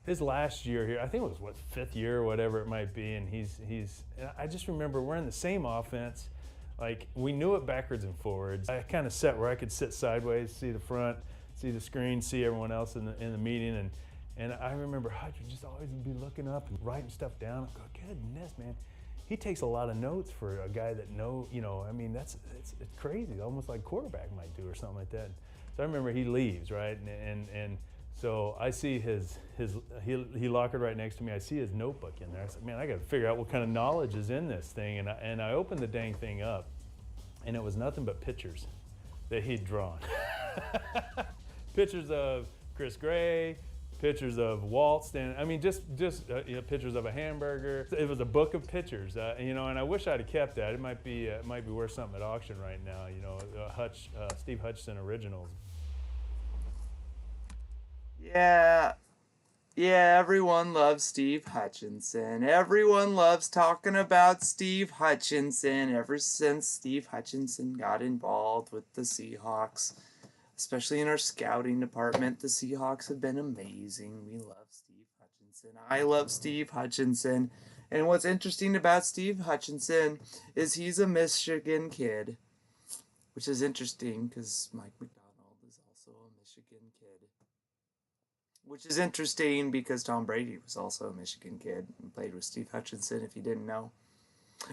his last year here, I think it was what, 5th year or whatever it might be, and and I just remember we're in the same offense. Like, we knew it backwards and forwards. I kind of sat where I could sit sideways, see the front, see the screen, see everyone else in the meeting, and I remember Hutch would just always be looking up and writing stuff down. I go, goodness, man. He takes a lot of notes for a guy that I mean, it's crazy, almost like quarterback might do or something like that. So I remember he leaves, right, and so I see he lockered right next to me. I see his notebook in there. I said, man, I got to figure out what kind of knowledge is in this thing, and I opened the dang thing up, and it was nothing but pictures that he'd drawn. Pictures of Chris Gray, pictures of Walt standing. I mean, just pictures of a hamburger. It was a book of pictures, and I wish I'd have kept that. It might be worth something at auction right now. Steve Hutchinson originals. Yeah, yeah, everyone loves Steve Hutchinson. Everyone loves talking about Steve Hutchinson ever since Steve Hutchinson got involved with the Seahawks. Especially in our scouting department, the Seahawks have been amazing. We love Steve Hutchinson. I love Steve Hutchinson. And what's interesting about Steve Hutchinson is he's a Michigan kid, which is interesting because Mike McDonald is also a Michigan kid. Which is interesting because Tom Brady was also a Michigan kid and played with Steve Hutchinson, if you didn't know.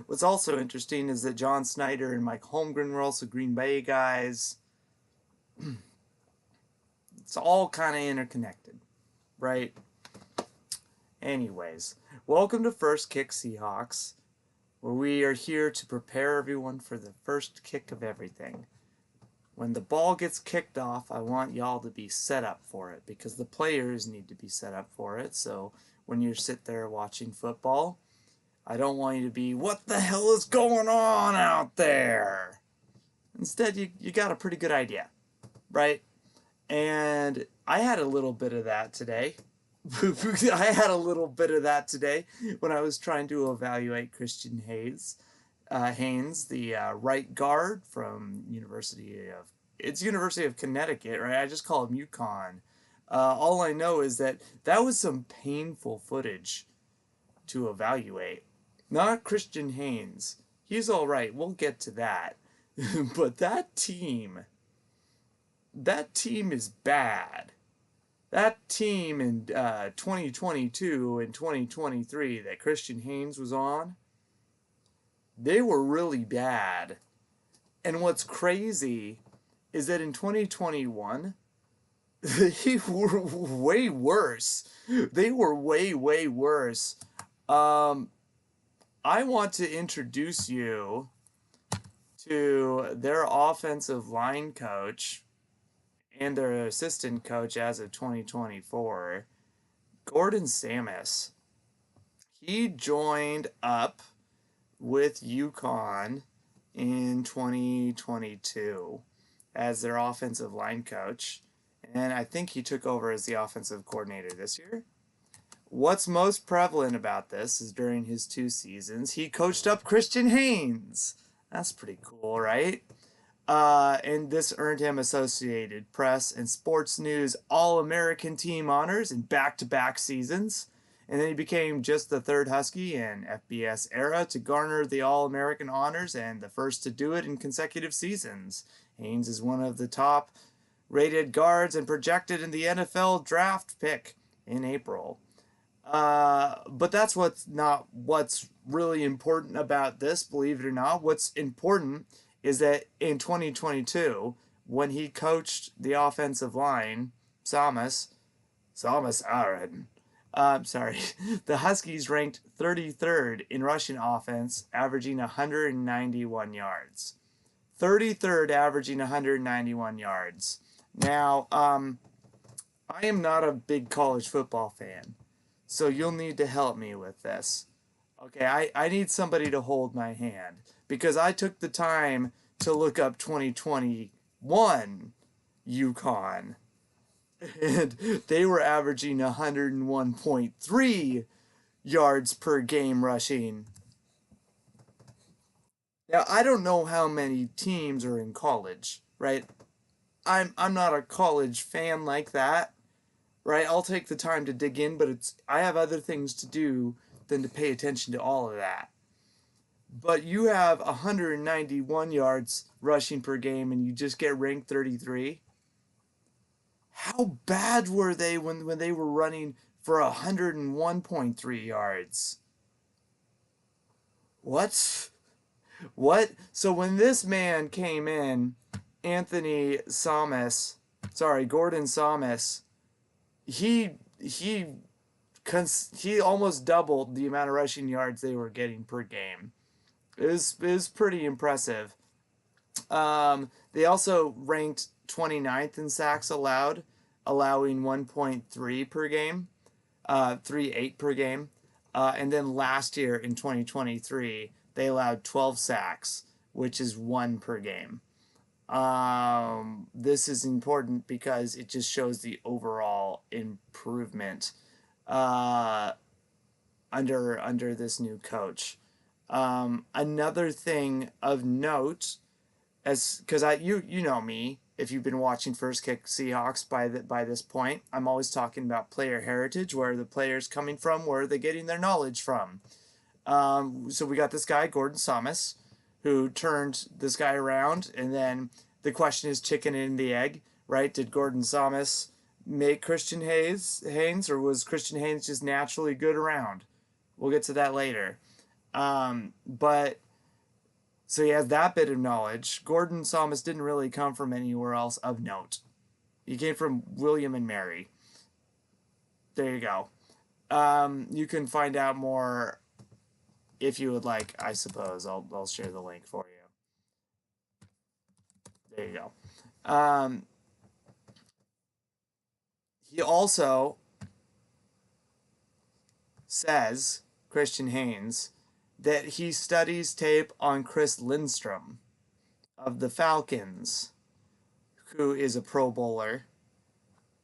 What's also interesting is that John Snyder and Mike Holmgren were also Green Bay guys. It's all kind of interconnected, right? Anyways, welcome to First Kick Seahawks, where we are here to prepare everyone for the first kick of everything. When the ball gets kicked off, I want y'all to be set up for it because the players need to be set up for it. So when you sit there watching football, I don't want you to be, what the hell is going on out there? Instead, you got a pretty good idea, right? And I had a little bit of that today. I had a little bit of that today when I was trying to evaluate Christian Haynes, the right guard from University of Connecticut, right? I just call him UCONN. All I know is that was some painful footage to evaluate. Not Christian Haynes. He's all right. We'll get to that. But that team is bad. That team in 2022 and 2023 that Christian Haynes was on, they were really bad. And what's crazy is that in 2021, they were way worse. They were way, way worse. I want to introduce you to their offensive line coach and their assistant coach as of 2024, Gordon Sammis. He joined up with UConn in 2022 as their offensive line coach, and I think he took over as the offensive coordinator this year. What's most prevalent about this is during his 2 seasons, he coached up Christian Haynes. That's pretty cool, right? And this earned him Associated Press and Sports News All-American Team honors in back-to-back seasons. And then he became just the 3rd Husky in FBS era to garner the All-American honors and the first to do it in consecutive seasons. Haynes is one of the top-rated guards and projected in the NFL draft pick in April. But that's what's really important about this, believe it or not. What's important is that in 2022, when he coached the offensive line, the Huskies ranked 33rd in rushing offense, averaging 191 yards. 33rd, averaging 191 yards. Now, I am not a big college football fan, so you'll need to help me with this. Okay, I need somebody to hold my hand because I took the time to look up 2021 UConn, and they were averaging 101.3 yards per game rushing. Now, I don't know how many teams are in college, right? I'm not a college fan like that, right? I'll take the time to dig in, but I have other things to do than to pay attention to all of that. But you have 191 yards rushing per game and you just get ranked 33. How bad were they when they were running for 101.3 yards? What? What? So when this man came in, Gordon Sammis, he almost doubled the amount of rushing yards they were getting per game. It was pretty impressive. They also ranked 29th in sacks allowed, allowing 1.3 per game, 3.8 per game. And then last year in 2023, they allowed 12 sacks, which is 1 per game. This is important because it just shows the overall improvement under this new coach. Another thing of note, because you know me, if you've been watching First Kick Seahawks by this point, I'm always talking about player heritage. Where are the players coming from? Where are they getting their knowledge from? So we got this guy Gordon Sammis, who turned this guy around, and then the question is chicken and the egg, right? Did Gordon Sammis make Christian Haynes, or was Christian Haynes just naturally good around? We'll get to that later. But so he has that bit of knowledge. Gordon Sammis didn't really come from anywhere else of note. He came from William and Mary. There you go. You can find out more if you would like, I suppose. I'll share the link for you. There you go. He also says, Christian Haynes, that he studies tape on Chris Lindstrom of the Falcons, who is a Pro Bowler.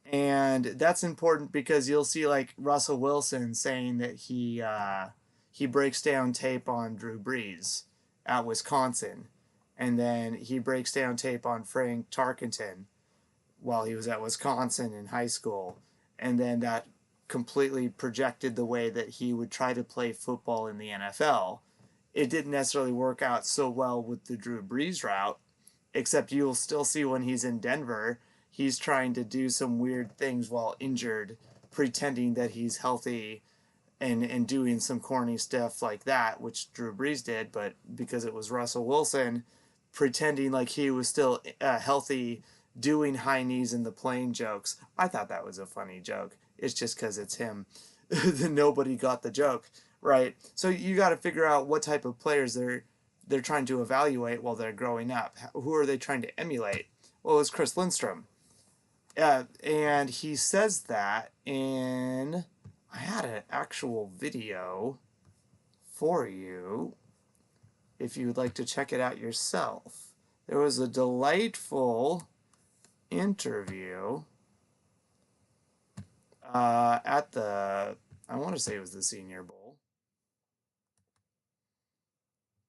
And that's important because you'll see like Russell Wilson saying that he breaks down tape on Drew Brees at Wisconsin. And then he breaks down tape on Frank Tarkenton while he was at Wisconsin in high school. And then that completely projected the way that he would try to play football in the NFL. It didn't necessarily work out so well with the Drew Brees route, except you'll still see when he's in Denver, he's trying to do some weird things while injured, pretending that he's healthy and doing some corny stuff like that, which Drew Brees did, but because it was Russell Wilson, pretending like he was still healthy, doing high knees in the plane jokes. I thought that was a funny joke. It's just because it's him. Nobody got the joke, right? So you got to figure out what type of players they're trying to evaluate while they're growing up. Who are they trying to emulate? Well, it's Chris Lindstrom. And he says that in... I had an actual video for you if you would like to check it out yourself. There was a delightful interview at the, I want to say it was the Senior Bowl.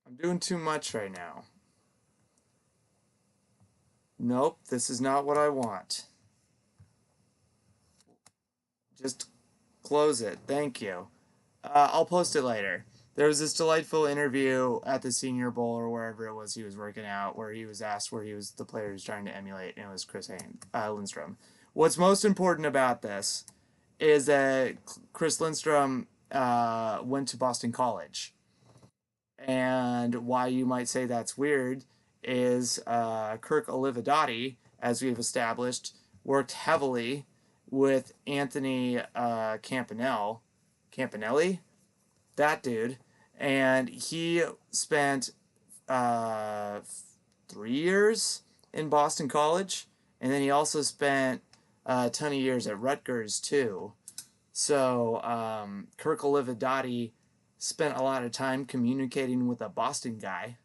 I'm doing too much right now. Nope, this is not what I want. Just close it. Thank you. I'll post it later. There was this delightful interview at the Senior Bowl or wherever it was he was working out, where he was asked where he was the player he was trying to emulate, and it was Chris Lindstrom. What's most important about this is that Chris Lindstrom went to Boston College. And why you might say that's weird is Kirk Olividotti, as we've established, worked heavily with Anthony Campanelli, that dude, and he spent 3 years in Boston College, and then he also spent a ton of years at Rutgers too. So Kirk Olividotti spent a lot of time communicating with a Boston guy,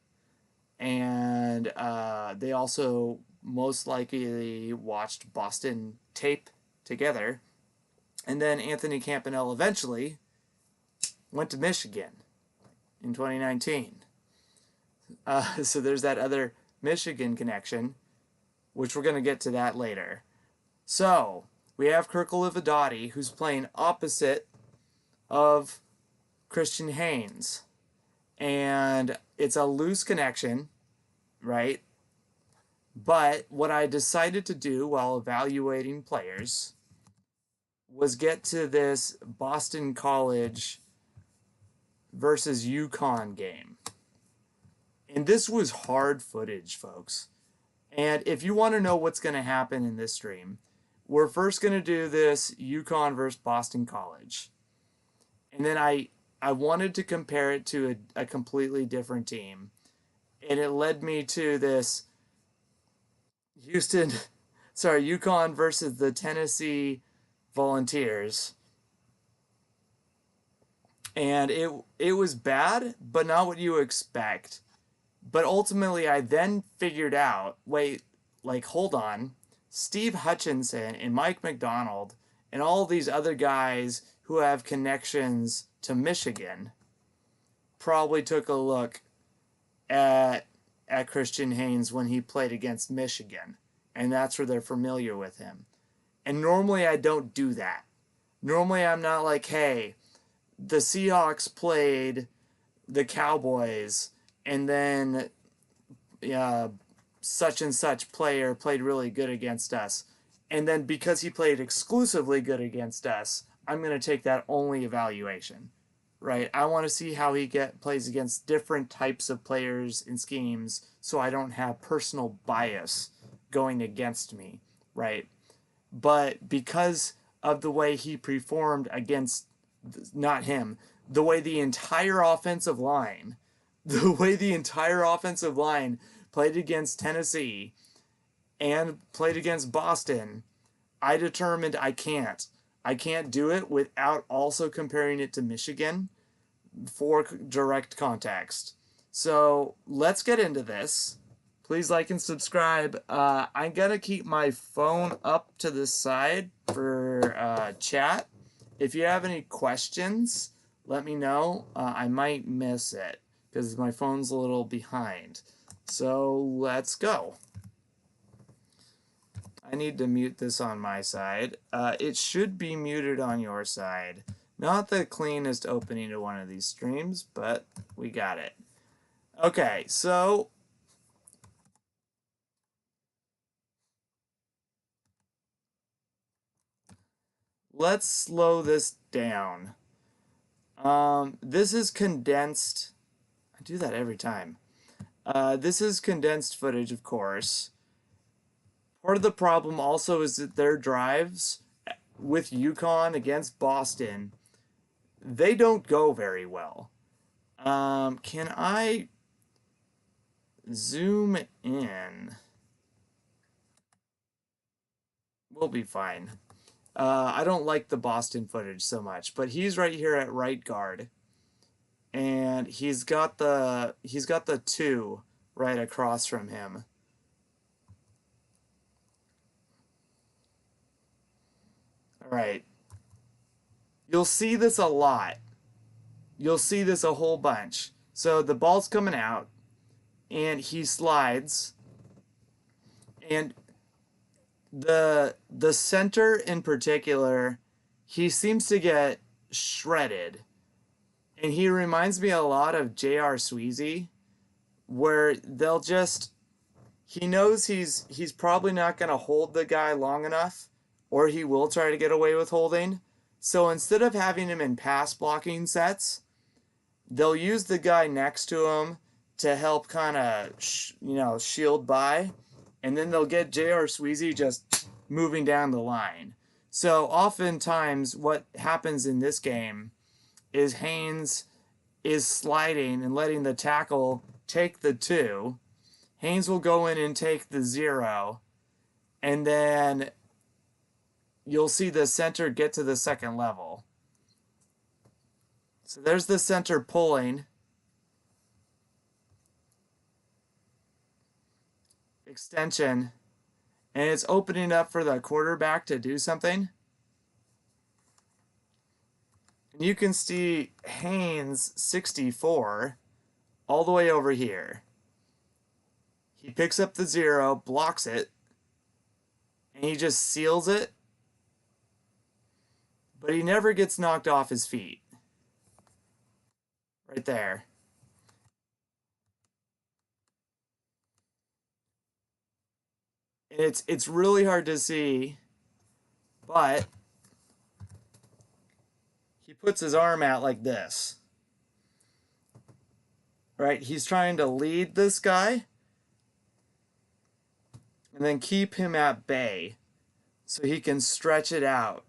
and they also most likely watched Boston tape together. And then Anthony Campanelli eventually went to Michigan in 2019. So there's that other Michigan connection, which we're going to get to that later. So we have Kirk Olividotti, who's playing opposite of Christian Haynes. And it's a loose connection, right? But what I decided to do while evaluating players was get to this Boston College versus UConn game. And this was hard footage, folks. And if you want to know what's going to happen in this stream, we're first going to do this UConn versus Boston College. And then I wanted to compare it to a completely different team. And it led me to this UConn versus the Tennessee Volunteers. And it was bad, but not what you expect. But ultimately, I then figured out, hold on, Steve Hutchinson and Mike McDonald and all these other guys who have connections to Michigan probably took a look at Christian Haynes when he played against Michigan. And that's where they're familiar with him. And normally I don't do that. Normally I'm not like, hey, the Seahawks played the Cowboys and then such and such player played really good against us. And then because he played exclusively good against us, I'm going to take that only evaluation, right? I want to see how he plays against different types of players and schemes so I don't have personal bias going against me, right? But because of the way he performed against, not him, the way the entire offensive line played against Tennessee and played against Boston, I determined I can't do it without also comparing it to Michigan for direct context. So let's get into this. Please like and subscribe. I'm going to keep my phone up to the side for chat. If you have any questions, let me know. I might miss it because my phone's a little behind. So let's go. I need to mute this on my side. It should be muted on your side. Not the cleanest opening to one of these streams, but we got it. Okay, so let's slow this down. This is condensed. I do that every time. This is condensed footage, of course. Part of the problem also is that their drives with UConn against Boston, they don't go very well. Can I zoom in? We'll be fine. I don't like the Boston footage so much, but he's right here at right guard. And he's got the 2 right across from him. All right. You'll see this a lot. You'll see this a whole bunch. So the ball's coming out and he slides, and the center in particular, he seems to get shredded. And he reminds me a lot of J.R. Sweezy, where he knows he's probably not going to hold the guy long enough, or he will try to get away with holding. So instead of having him in pass blocking sets, they'll use the guy next to him to help kind of, shield by. And then they'll get J.R. Sweezy just moving down the line. So oftentimes what happens in this game is Haynes is sliding and letting the tackle take the 2. Haynes will go in and take the 0. And then you'll see the center get to the second level. So there's the center pulling. Extension. And it's opening up for the quarterback to do something. And you can see Haynes 64 all the way over here. He picks up the 0, blocks it, and he just seals it but he never gets knocked off his feet. Right there. And it's really hard to see, but he puts his arm out like this. Right? He's trying to lead this guy and then keep him at bay so he can stretch it out.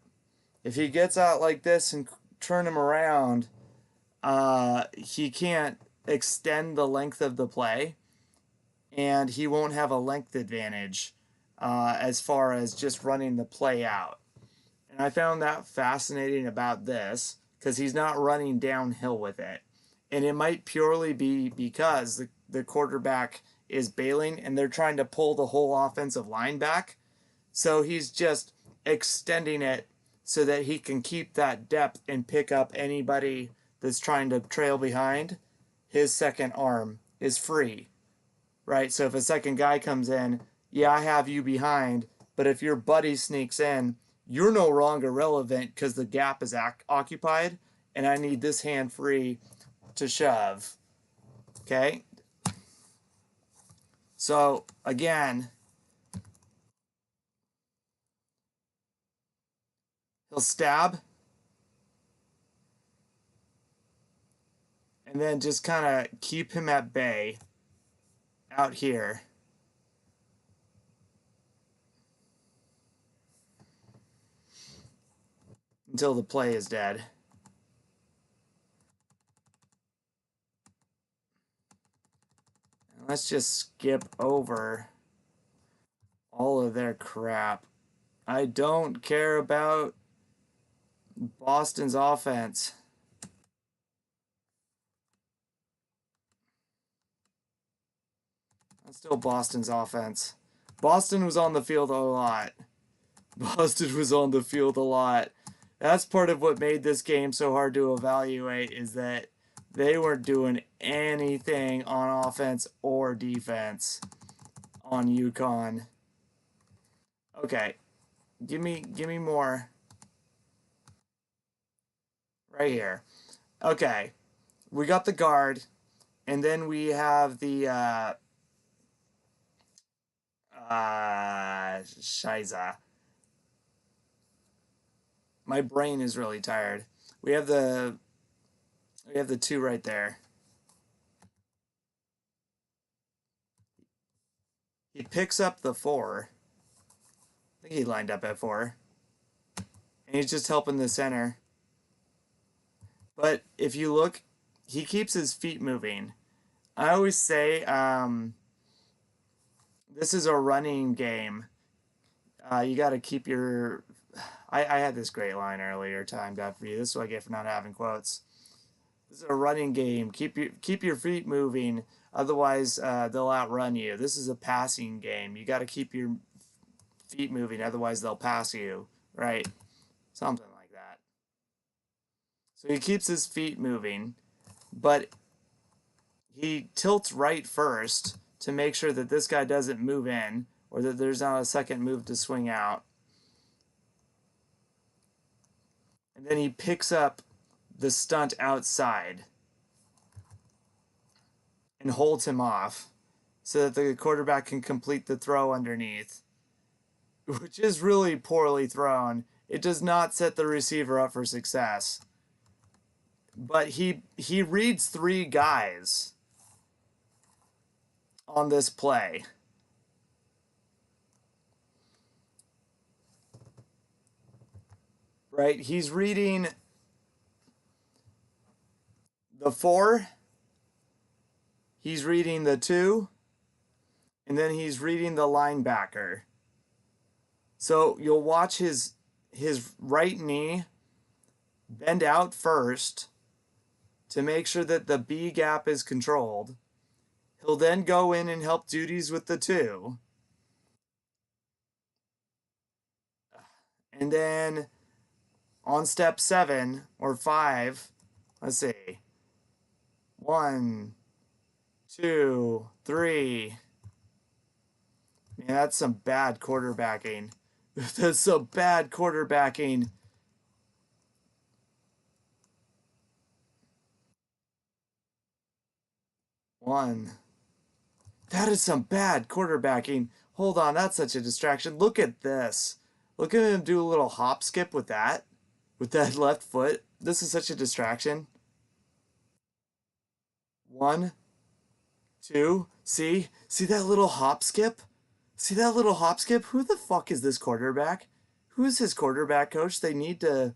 If he gets out like this and turn him around, he can't extend the length of the play, and he won't have a length advantage as far as just running the play out. And I found that fascinating about this because he's not running downhill with it. And it might purely be because the quarterback is bailing and they're trying to pull the whole offensive line back. So he's just extending it so that he can keep that depth and pick up anybody that's trying to trail behind. His second arm is free, right? So if a second guy comes in, yeah, I have you behind, but if your buddy sneaks in, you're no longer relevant because the gap is occupied, and I need this hand free to shove. Okay? So, again, he'll stab, and then just kind of keep him at bay out here. Until the play is dead. And let's just skip over all of their crap. I don't care about Boston's offense. That's still Boston's offense. Boston was on the field a lot. Boston was on the field a lot. That's part of what made this game so hard to evaluate, is that they weren't doing anything on offense or defense on UConn. Okay, give me more. Right here. Okay, we got the guard, and then we have the Shiza. My brain is really tired. We have the two right there. He picks up the 4. I think he lined up at 4. And he's just helping the center. But if you look, he keeps his feet moving. I always say this is a running game. You got to keep your... I had this great line earlier timed out for you. This is what I get for not having quotes. This is a running game. Keep your feet moving. Otherwise, they'll outrun you. This is a passing game. You got to keep your feet moving. Otherwise, they'll pass you. Right? Something like that. So he keeps his feet moving, but he tilts right first to make sure that this guy doesn't move in, or that there's not a second move to swing out. And then he picks up the stunt outside and holds him off so that the quarterback can complete the throw underneath, which is really poorly thrown. It does not set the receiver up for success. But he reads 3 guys on this play. Right? He's reading the 4, he's reading the 2, and then he's reading the linebacker. So you'll watch his right knee bend out first to make sure that the B gap is controlled. He'll then go in and help duties with the 2. And then on step 7 or 5, let's see. 1, 2, 3. Man, that's some bad quarterbacking. That's some bad quarterbacking. 1. That is some bad quarterbacking. Hold on, that's such a distraction. Look at this. Look at him do a little hop skip with that left foot. This is such a distraction. 1, 2. See that little hop skip? See that little hop skip? Who the fuck is this quarterback? Who is his quarterback coach? They need to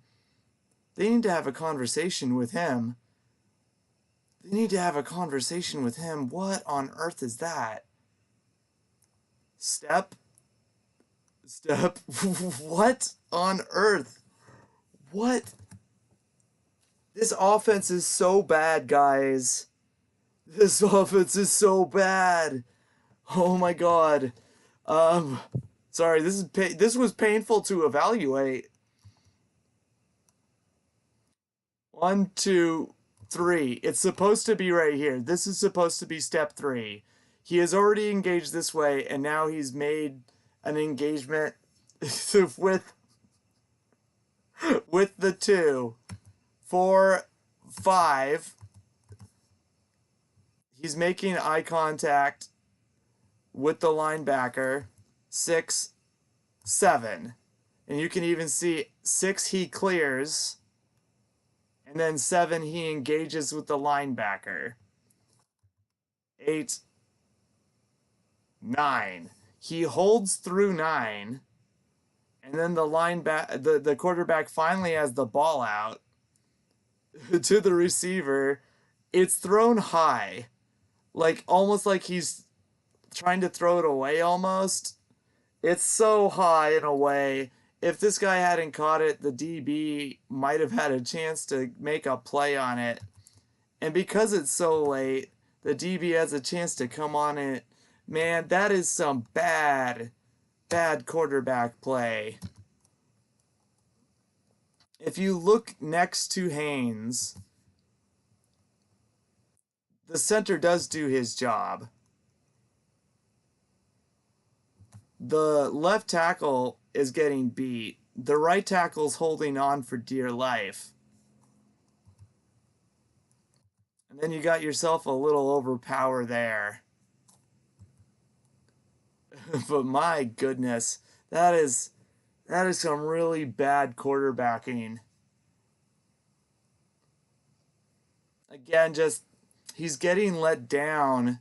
have a conversation with him. They need to have a conversation with him. What on earth is that? Step. What on earth? What? This offense is so bad, guys. This offense is so bad. Oh my god. Sorry, this was painful to evaluate. 1, 2, 3. It's supposed to be right here. This is supposed to be step 3. He has already engaged this way, and now he's made an engagement with the 2, 4, 5. He's making eye contact with the linebacker. 6, 7. And you can even see 6 he clears. And then 7 he engages with the linebacker. 8, 9. He holds through 9. And then the quarterback finally has the ball out to the receiver. It's thrown high. Like almost like he's trying to throw it away almost. It's so high in a way. If this guy hadn't caught it, the DB might have had a chance to make a play on it. And because it's so late, the DB has a chance to come on it. Man, that is some bad quarterback play. If you look next to Haynes, the center does do his job. The left tackle is getting beat. The right tackle's holding on for dear life. And then you got yourself a little overpower there. But my goodness, that is some really bad quarterbacking. Again, just he's getting let down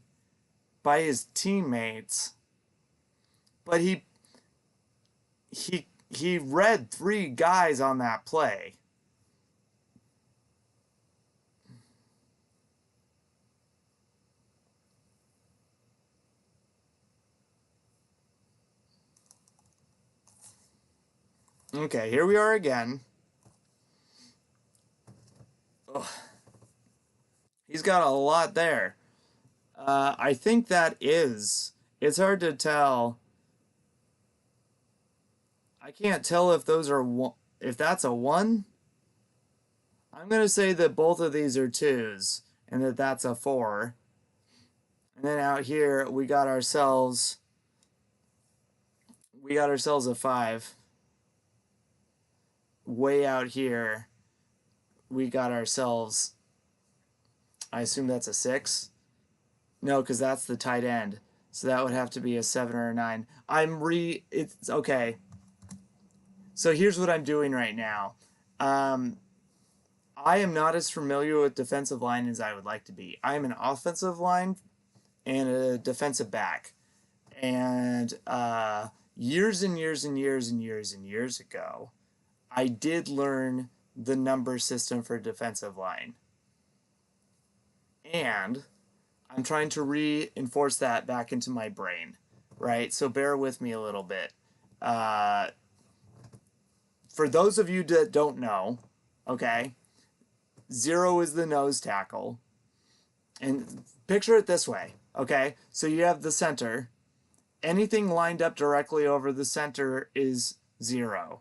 by his teammates. But he read 3 guys on that play. Okay, here we are again. Ugh. He's got a lot there. I think it's hard to tell. I can't tell if if that's a 1. I'm going to say that both of these are 2s and that's a 4. And then out here we got ourselves a 5. Way out here we got ourselves, I assume that's a 6. No, because that's the tight end. So that would have to be a 7 or a 9. It's okay. So here's what I'm doing right now. I am not as familiar with defensive line as I would like to be. I'm an offensive line and a defensive back. And years and years and years and years and years ago, I did learn the number system for defensive line. And I'm trying to reinforce that back into my brain, right? So bear with me a little bit. For those of you that don't know, okay, 0 is the nose tackle. And picture it this way, okay? So you have the center. Anything lined up directly over the center is 0.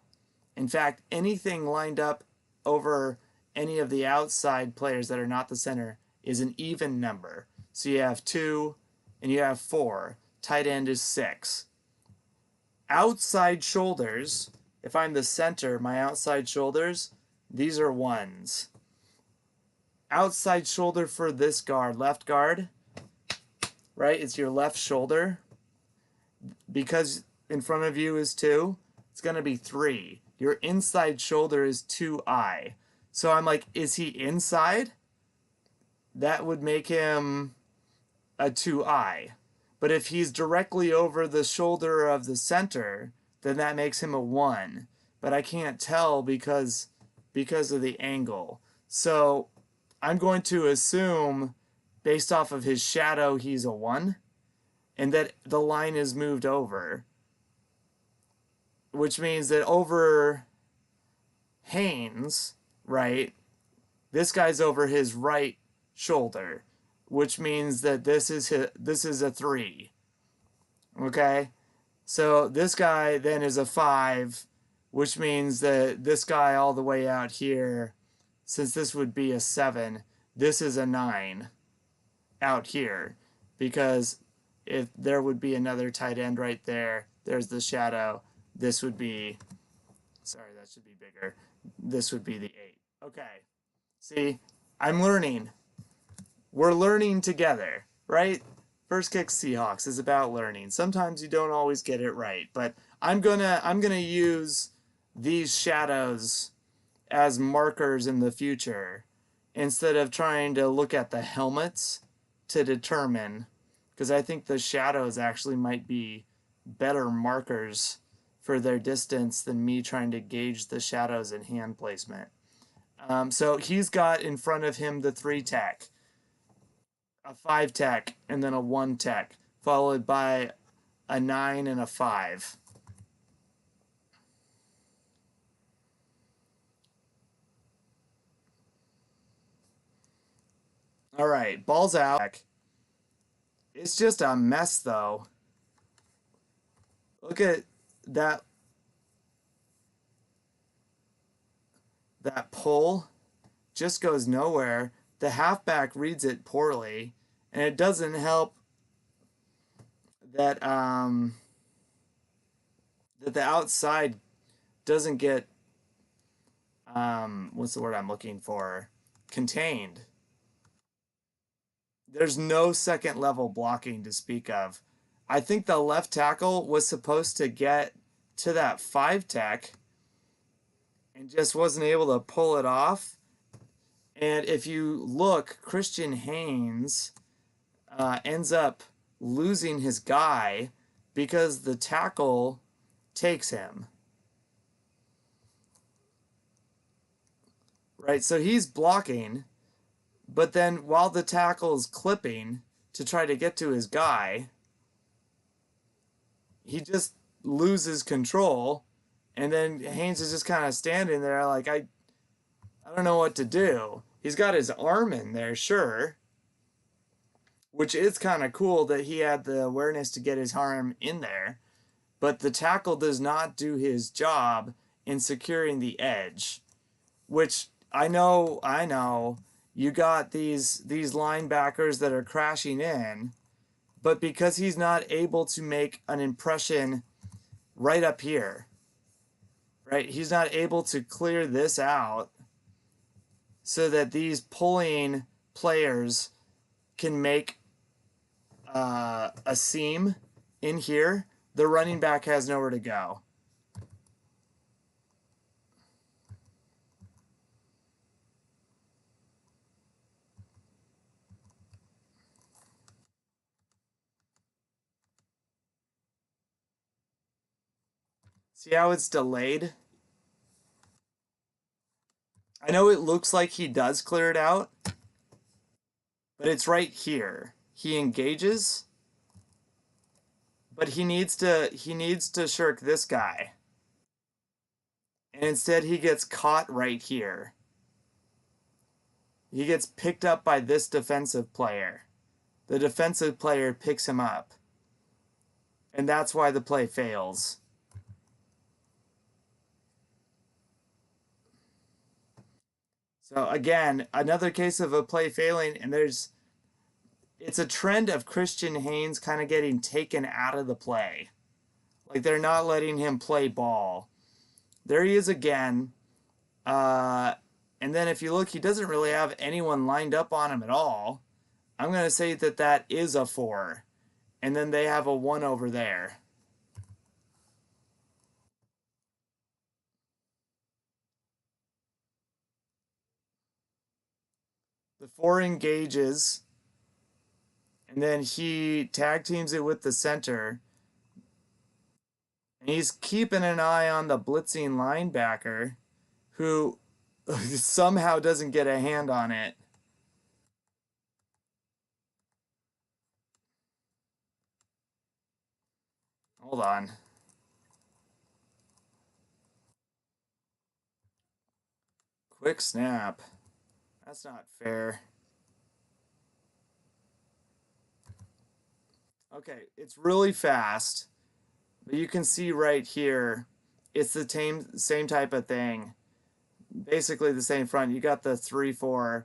In fact, anything lined up over any of the outside players that are not the center is an even number. So you have 2 and you have 4. Tight end is 6. Outside shoulders, if I'm the center, my outside shoulders, these are 1s. Outside shoulder for this guard, left guard, right? It's your left shoulder. Because in front of you is 2, it's going to be 3. Your inside shoulder is 2I. So I'm like, is he inside? That would make him a 2I. But if he's directly over the shoulder of the center, then that makes him a 1. But I can't tell because of the angle. So I'm going to assume, based off of his shadow, he's a 1, and that the line is moved over, which means that over Haynes, right, this guy's over his right shoulder, which means that this is a 3. Okay? So this guy then is a 5, which means that this guy all the way out here, since this would be a 7, this is a 9 out here, because if there would be another tight end right there, there's the shadow. This would be, sorry, that should be bigger. This would be the 8. Okay. See, I'm learning. We're learning together, right? First Kick Seahawks is about learning. Sometimes you don't always get it right, but I'm gonna use these shadows as markers in the future instead of trying to look at the helmets to determine, because I think the shadows actually might be better markers for their distance than me trying to gauge the shadows in hand placement. So he's got in front of him the 3 tech, a 5 tech, and then a 1 tech, followed by a 9 and a 5. All right, ball's out. It's just a mess, though. Look at that pull. Just goes nowhere. The halfback reads it poorly, and it doesn't help that that the outside doesn't get what's the word I'm looking for? Contained. There's no second level blocking to speak of. I think the left tackle was supposed to get to that 5 tech and just wasn't able to pull it off. And if you look, Christian Haynes ends up losing his guy because the tackle takes him. Right, so he's blocking, but then while the tackle is clipping to try to get to his guy, he just loses control, and then Haynes is just kind of standing there like, I don't know what to do. He's got his arm in there, sure, which is kind of cool that he had the awareness to get his arm in there, but the tackle does not do his job in securing the edge, which I know, you got these linebackers that are crashing in, but because he's not able to make an impression right up here, right? He's not able to clear this out so that these pulling players can make a seam in here. The running back has nowhere to go. See how it's delayed? I know it looks like he does clear it out, but it's right here. He engages, but he needs to shirk this guy. And instead he gets caught right here. He gets picked up by this defensive player. The defensive player picks him up. And that's why the play fails. So again, another case of a play failing, and it's a trend of Christian Haynes kind of getting taken out of the play. Like they're not letting him play ball. There he is again. And then if you look, he doesn't really have anyone lined up on him at all. I'm going to say that that is a 4. And then they have a 1 over there. The 4 engages, and then he tag teams it with the center. And he's keeping an eye on the blitzing linebacker, who somehow doesn't get a hand on it. Hold on. Quick snap. That's not fair. Okay, it's really fast, but you can see right here, it's the same type of thing. Basically the same front. You got the 3-4,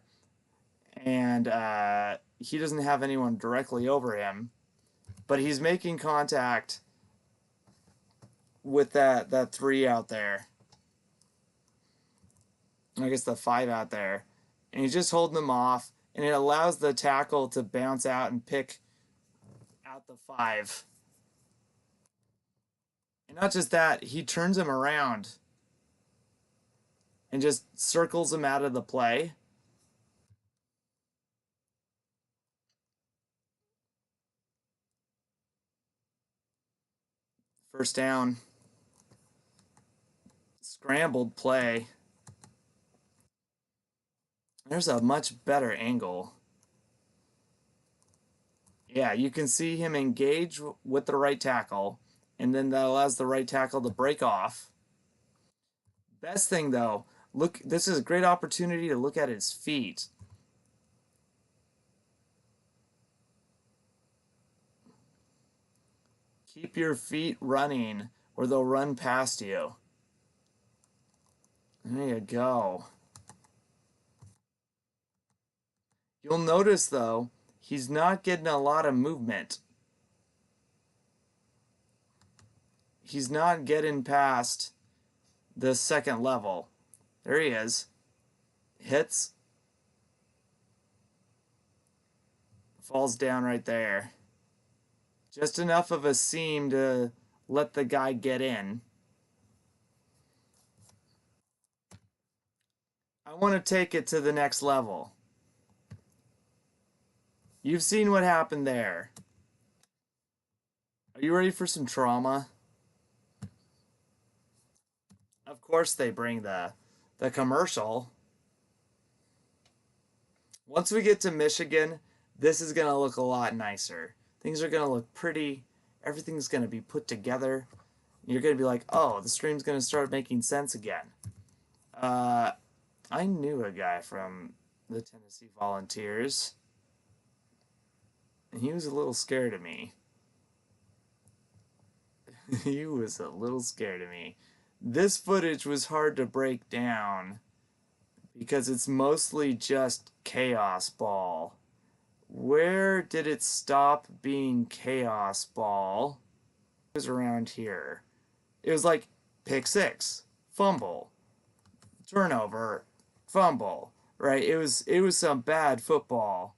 and he doesn't have anyone directly over him, but he's making contact with that 3 out there. I guess the 5 out there. And he's just holding them off, and it allows the tackle to bounce out and pick out the 5. And not just that, he turns him around and just circles him out of the play. First down. Scrambled play. There's a much better angle. Yeah, you can see him engage with the right tackle, and then that allows the right tackle to break off. Best thing though, look, this is a great opportunity to look at his feet. Keep your feet running or they'll run past you. There you go. You'll notice though, he's not getting a lot of movement. He's not getting past the second level. There he is. Hits. Falls down right there. Just enough of a seam to let the guy get in. I want to take it to the next level. You've seen what happened there. Are you ready for some trauma? Of course they bring the commercial. Once we get to Michigan, this is going to look a lot nicer. Things are going to look pretty. Everything's going to be put together. You're going to be like, oh, the stream's going to start making sense again. I knew a guy from the Tennessee Volunteers, and he was a little scared of me. He was a little scared of me. This footage was hard to break down because it's mostly just chaos ball. Where did it stop being chaos ball? It was around here. It was like pick 6, fumble, turnover, fumble, right? It was some bad football.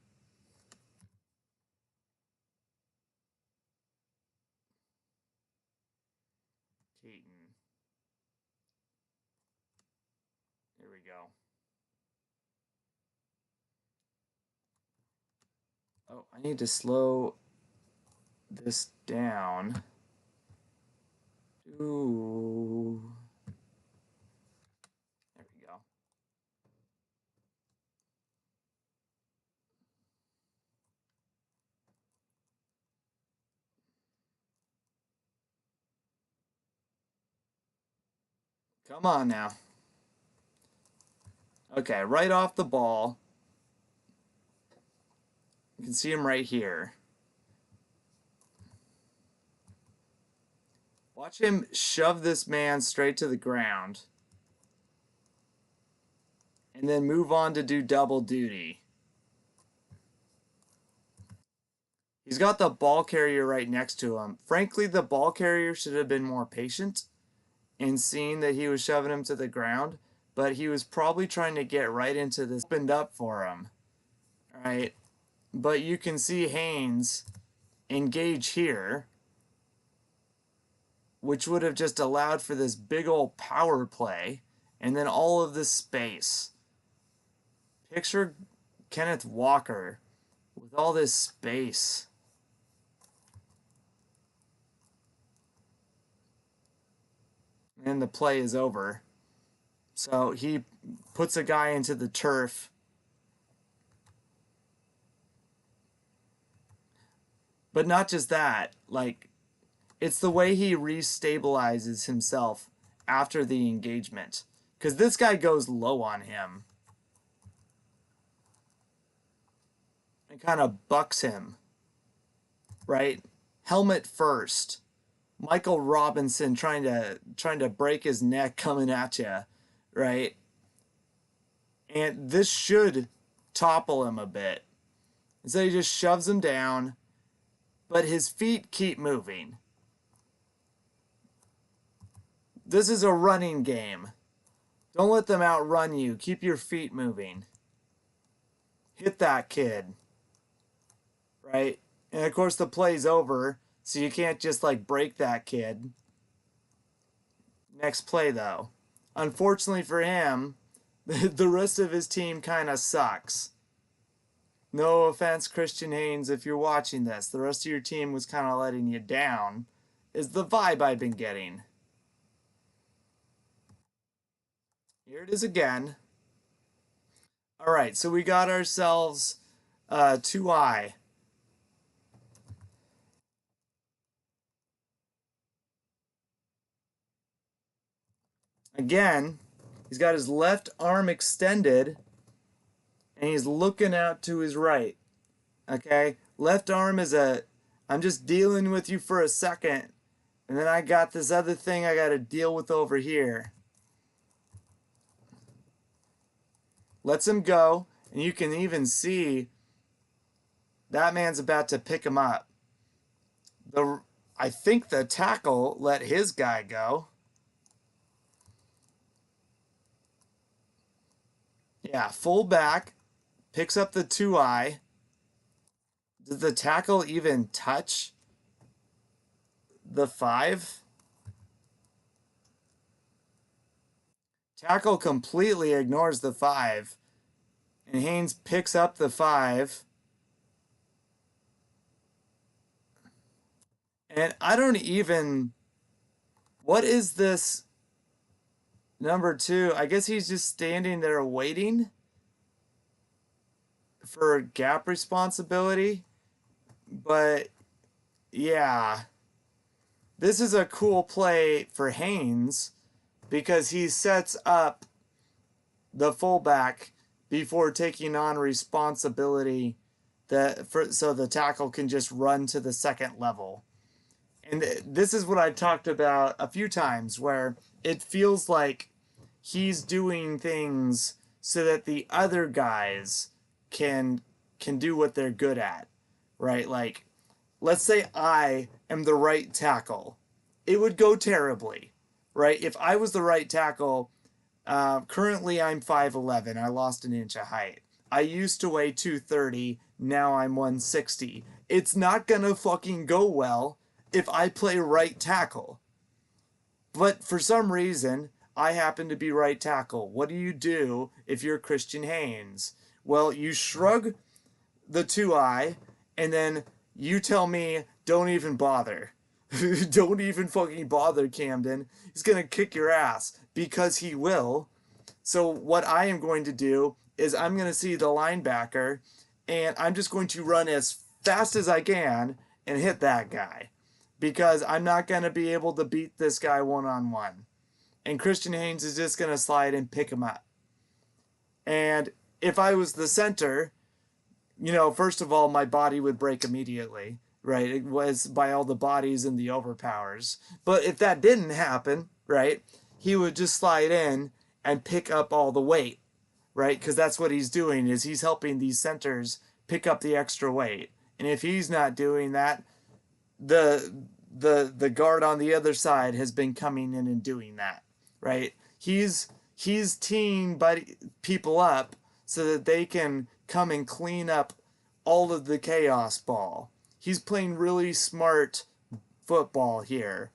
Keaton. Here we go. Oh, I need to slow this down. Ooh. There we go. Come on now. Okay, right off the ball. You can see him right here. Watch him shove this man straight to the ground. And then move on to do double duty. He's got the ball carrier right next to him. Frankly, the ball carrier should have been more patient in seeing that he was shoving him to the ground, but he was probably trying to get right into this. Opened up for him. All right. but you can see Haynes engage here, which would have just allowed for this big old power play, and then all of this space. Picture Kenneth Walker with all this space. And the play is over. So he puts a guy into the turf. But not just that, like, it's the way he restabilizes himself after the engagement. Because this guy goes low on him. And kind of bucks him. Right? Helmet first. Michael Robinson trying to break his neck coming at you. Right? And this should topple him a bit. And so he just shoves him down. But his feet keep moving. This is a running game. Don't let them outrun you. Keep your feet moving. Hit that kid. Right? And of course the play's over, so you can't just like break that kid. Next play though. Unfortunately for him, the rest of his team kind of sucks. No offense, Christian Haynes, if you're watching this. The rest of your team was kind of letting you down, is the vibe I've been getting. Here it is again. All right, so we got ourselves 2I. Again, he's got his left arm extended, and he's looking out to his right. Okay? Left arm is I'm just dealing with you for a second, and then I got this other thing I got to deal with over here. Lets him go, and you can even see that man's about to pick him up. I think the tackle let his guy go. Yeah, full back, picks up the 2I. Did the tackle even touch the 5? Tackle completely ignores the 5. And Haynes picks up the 5. And I don't even... What is this number 2? I guess he's just standing there waiting for gap responsibility. But, yeah. This is a cool play for Haynes because he sets up the fullback before taking on responsibility so the tackle can just run to the second level. And this is what I've talked about a few times, where it feels like he's doing things so that the other guys can do what they're good at, right? Like, let's say I am the right tackle. It would go terribly, right? If I was the right tackle, currently I'm 5'11". I lost an inch of height. I used to weigh 230. Now I'm 160. It's not gonna fucking go well if I play right tackle. But for some reason, I happen to be right tackle. What do you do if you're Christian Haynes? Well, you shrug the 2I, and then you tell me, don't even bother. Don't even fucking bother, Camden. He's going to kick your ass, because he will. So what I am going to do is I'm going to see the linebacker, and I'm just going to run as fast as I can and hit that guy, because I'm not going to be able to beat this guy one-on-one. And Christian Haynes is just going to slide and pick him up. And if I was the center, first of all, my body would break immediately, right? It was by all the bodies and the overpowers. But if that didn't happen, right, he would just slide in and pick up all the weight, right? Because that's what he's doing, is he's helping these centers pick up the extra weight. And if he's not doing that, the guard on the other side has been coming in and doing that, right? He's teeing people up so that they can come and clean up all of the chaos ball. He's playing really smart football here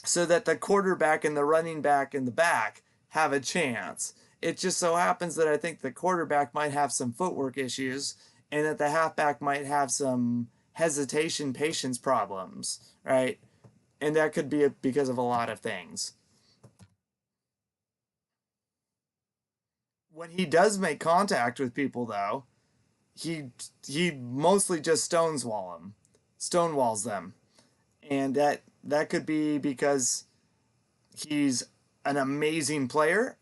so that the quarterback and the running back in the back have a chance. It just so happens that I think the quarterback might have some footwork issues and that the halfback might have some hesitation patience problems, right? And that could be because of a lot of things. When he does make contact with people though, he mostly just stonewalls them. And that could be because he's an amazing player,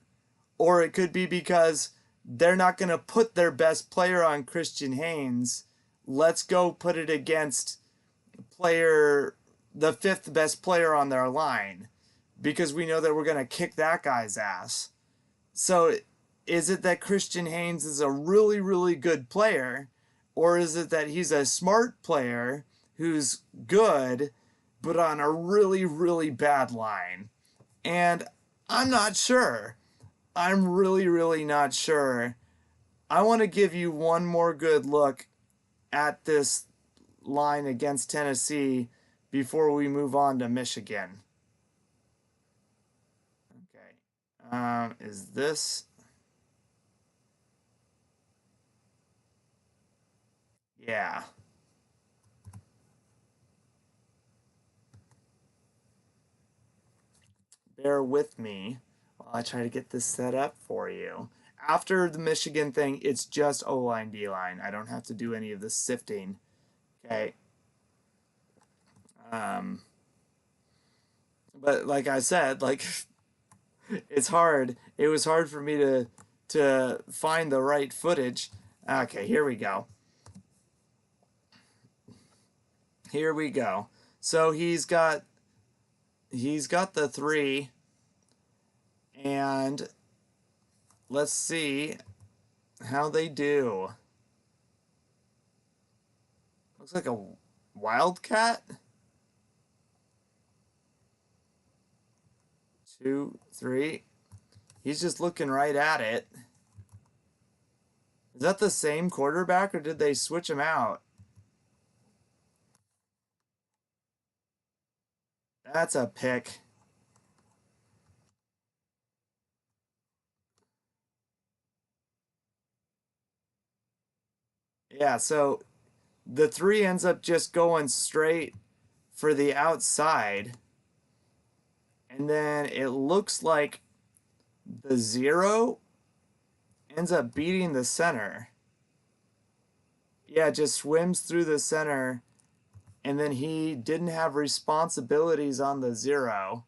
or it could be because they're not going to put their best player on Christian Haynes. Let's go put it against player the fifth best player on their line because we know that we're going to kick that guy's ass. So is it that Christian Haynes is a really, really good player, or is it that he's a smart player who's good but on a really, really bad line? And I'm not sure. I'm really, really not sure. I want to give you one more good look at this line against Tennessee before we move on to Michigan. Okay. Is this... Yeah. Bear with me while I try to get this set up for you. After the Michigan thing, it's just O-line, D-line. I don't have to do any of the sifting. Okay. But like I said, like it's hard. It was hard for me to find the right footage. Okay, here we go. Here we go. So he's got the 3, and let's see how they do. Looks like a wildcat. 2, 3. He's just looking right at it. Is that the same quarterback, or did they switch him out? That's a pick. Yeah, so the 3 ends up just going straight for the outside. And then it looks like the 0 ends up beating the center. Yeah, just swims through the center. And then he didn't have responsibilities on the 0.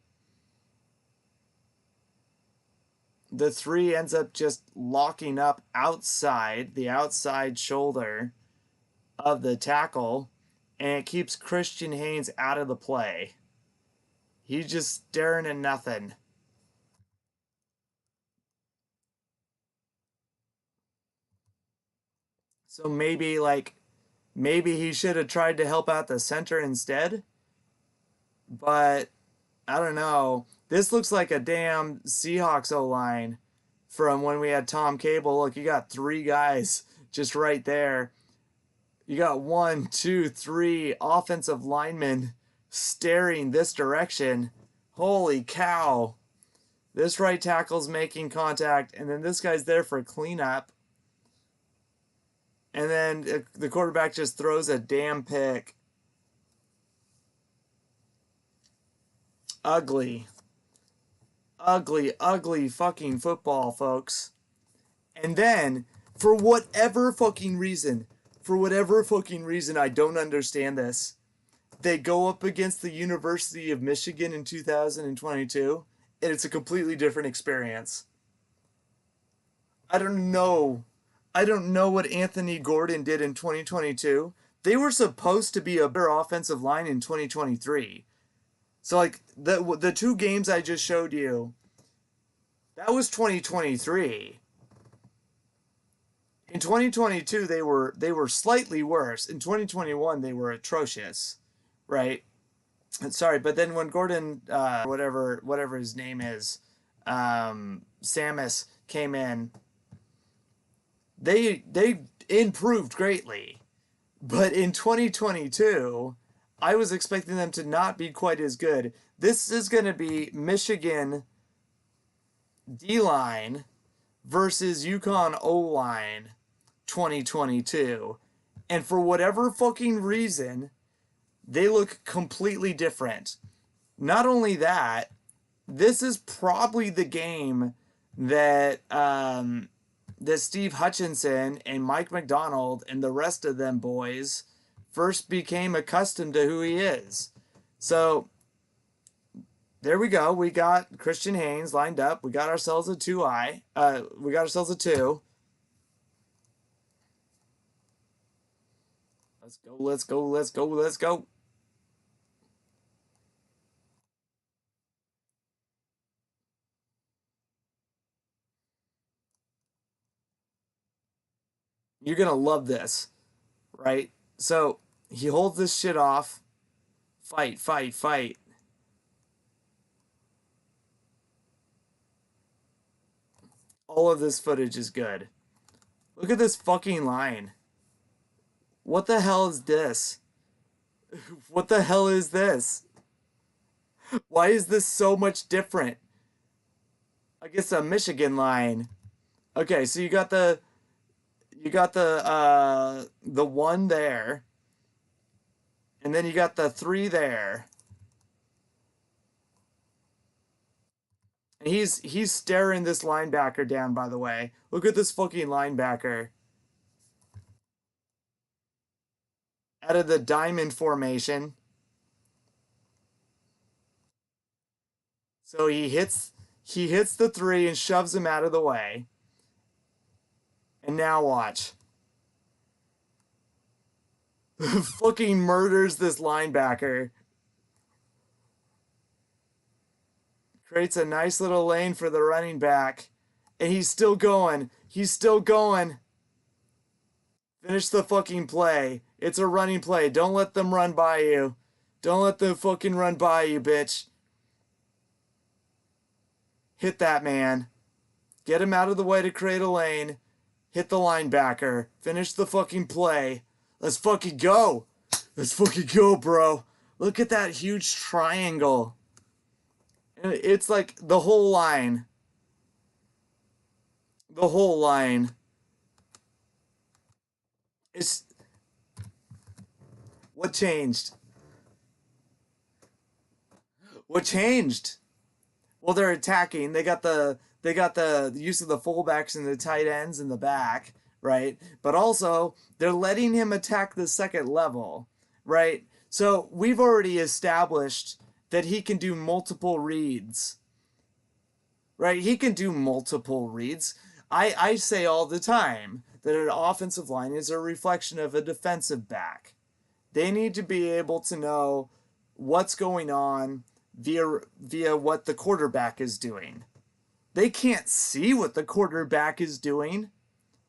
The 3 ends up just locking up outside, the outside shoulder of the tackle, and it keeps Christian Haynes out of the play. He's just staring at nothing. So maybe he should have tried to help out the center instead. But I don't know. This looks like a damn Seahawks O-line from when we had Tom Cable. Look, you got 3 guys just right there. You got 1, 2, 3 offensive linemen staring this direction. Holy cow. This right tackle's making contact, and then this guy's there for cleanup. And then the quarterback just throws a damn pick. Ugly. Ugly, ugly fucking football, folks. And then, for whatever fucking reason, I don't understand this, they go up against the University of Michigan in 2022, and it's a completely different experience. I don't know what Anthony Gordon did in 2022. They were supposed to be a better offensive line in 2023. So like the 2 games I just showed you, that was 2023. In 2022 they were slightly worse. In 2021 they were atrocious, right? Sorry, but then when Gordon whatever his name is, Sammis came in, they improved greatly. But in 2022, I was expecting them to not be quite as good. This is going to be Michigan D-line versus UConn O-line 2022. And for whatever fucking reason, they look completely different. Not only that, this is probably the game that that Steve Hutchinson and Mike McDonald and the rest of them boys first became accustomed to who he is. So there we go. We got Christian Haynes lined up. We got ourselves a 2-eye. We got ourselves a 2. Let's go, let's go, let's go, let's go. You're going to love this, right? So he holds this shit off. Fight, fight, fight. All of this footage is good. Look at this fucking line. What the hell is this? What the hell is this? Why is this so much different? I guess a Michigan line. Okay, so you got the one there. And then you got the 3 there. And he's staring this linebacker down, by the way. Look at this fucking linebacker. Out of the diamond formation. So he hits the 3 and shoves him out of the way. And now watch. Fucking murders this linebacker. Creates a nice little lane for the running back. And he's still going. He's still going. Finish the fucking play. It's a running play. Don't let them run by you. Don't let them fucking run by you, bitch. Hit that man. Get him out of the way to create a lane. Hit the linebacker. Finish the fucking play. Let's fucking go. Let's fucking go, bro. Look at that huge triangle. It's like the whole line. The whole line. It's... What changed? What changed? Well, they're attacking. They got the use of the fullbacks and the tight ends in the back, right? But also, they're letting him attack the second level, right? So we've already established that he can do multiple reads, right? He can do multiple reads. I say all the time that an offensive line is a reflection of a defensive back. They need to be able to know what's going on via what the quarterback is doing. They can't see what the quarterback is doing.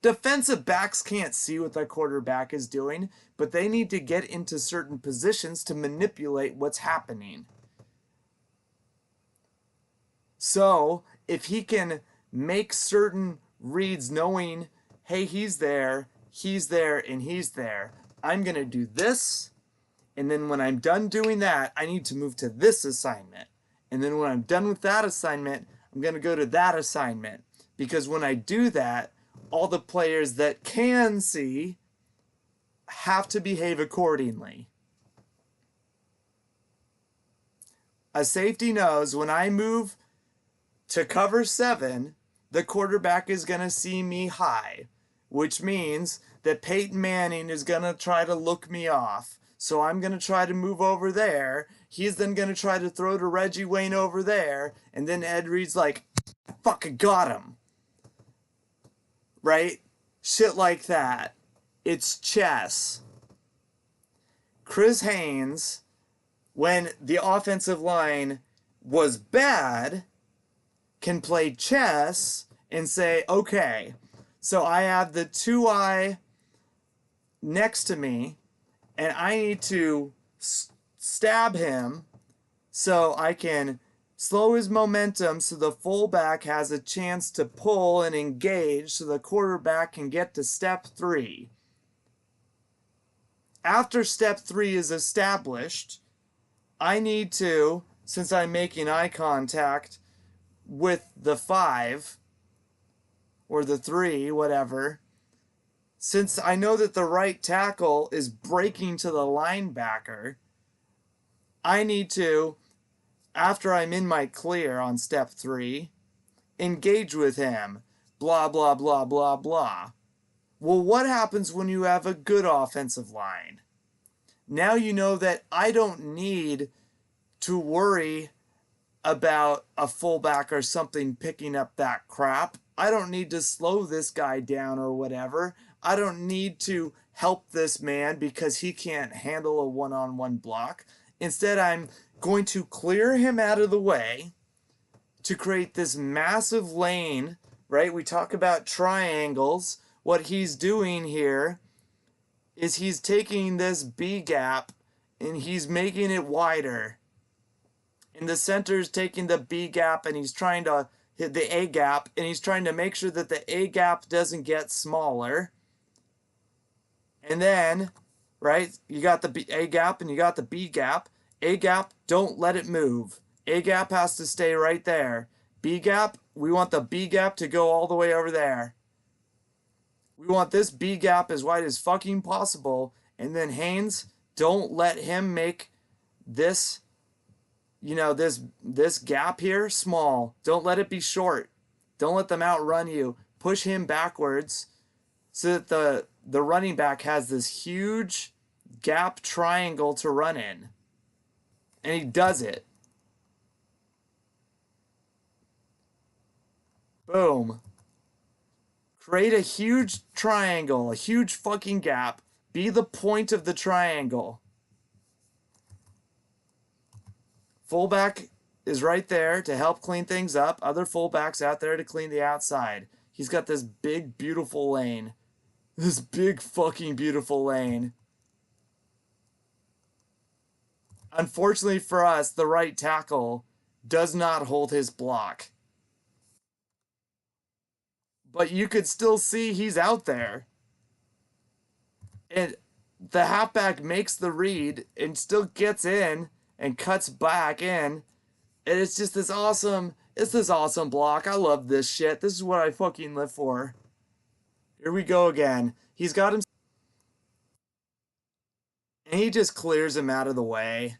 Defensive backs can't see what the quarterback is doing, but they need to get into certain positions to manipulate what's happening. So, if he can make certain reads knowing, hey, he's there, and he's there, I'm going to do this, and then when I'm done doing that, I need to move to this assignment. And then when I'm done with that assignment, I'm going to go to that assignment. Because when I do that, all the players that can see have to behave accordingly. A safety knows when I move to cover 7, the quarterback is going to see me high, which means that Peyton Manning is going to try to look me off. So I'm going to try to move over there. He's then going to try to throw to Reggie Wayne over there. And then Ed Reed's like, fucking got him. Right? Shit like that. It's chess. Chris Haynes, when the offensive line was bad, can play chess and say, okay, so I have the 2-eye next to me, and I need to stab him so I can slow his momentum so the fullback has a chance to pull and engage so the quarterback can get to step 3. after step 3 is established, I need to, since I'm making eye contact with the 5 or the 3, whatever, since I know that the right tackle is breaking to the linebacker, I need to, after I'm in my clear on step 3, engage with him. Blah, blah, blah, blah, blah. Well, what happens when you have a good offensive line? Now you know that I don't need to worry about a fullback or something picking up that crap. I don't need to slow this guy down or whatever. I don't need to help this man because he can't handle a one-on-one block. Instead, I'm going to clear him out of the way to create this massive lane, right? We talk about triangles. What he's doing here is he's taking this B gap and he's making it wider. And the center's taking the B gap and he's trying to hit the A gap, and he's trying to make sure that the A gap doesn't get smaller. And then, right, you got the A gap and you got the B gap. A gap, don't let it move. A gap has to stay right there. B gap, we want the B gap to go all the way over there. We want this B gap as wide as fucking possible. And then Haynes, don't let him make this, this gap here small. Don't let it be short. Don't let them outrun you. Push him backwards so that the running back has this huge gap triangle to run in. And he does it. Boom. Create a huge triangle, a huge fucking gap. Be the point of the triangle. Fullback is right there to help clean things up. Other fullbacks out there to clean the outside. He's got this big, beautiful lane. This big, fucking beautiful lane. Unfortunately for us, the right tackle does not hold his block. But you could still see he's out there. And the halfback makes the read and still gets in and cuts back in. And it's just this awesome block. I love this shit. This is what I fucking live for. Here we go again. He's got him. And he just clears him out of the way.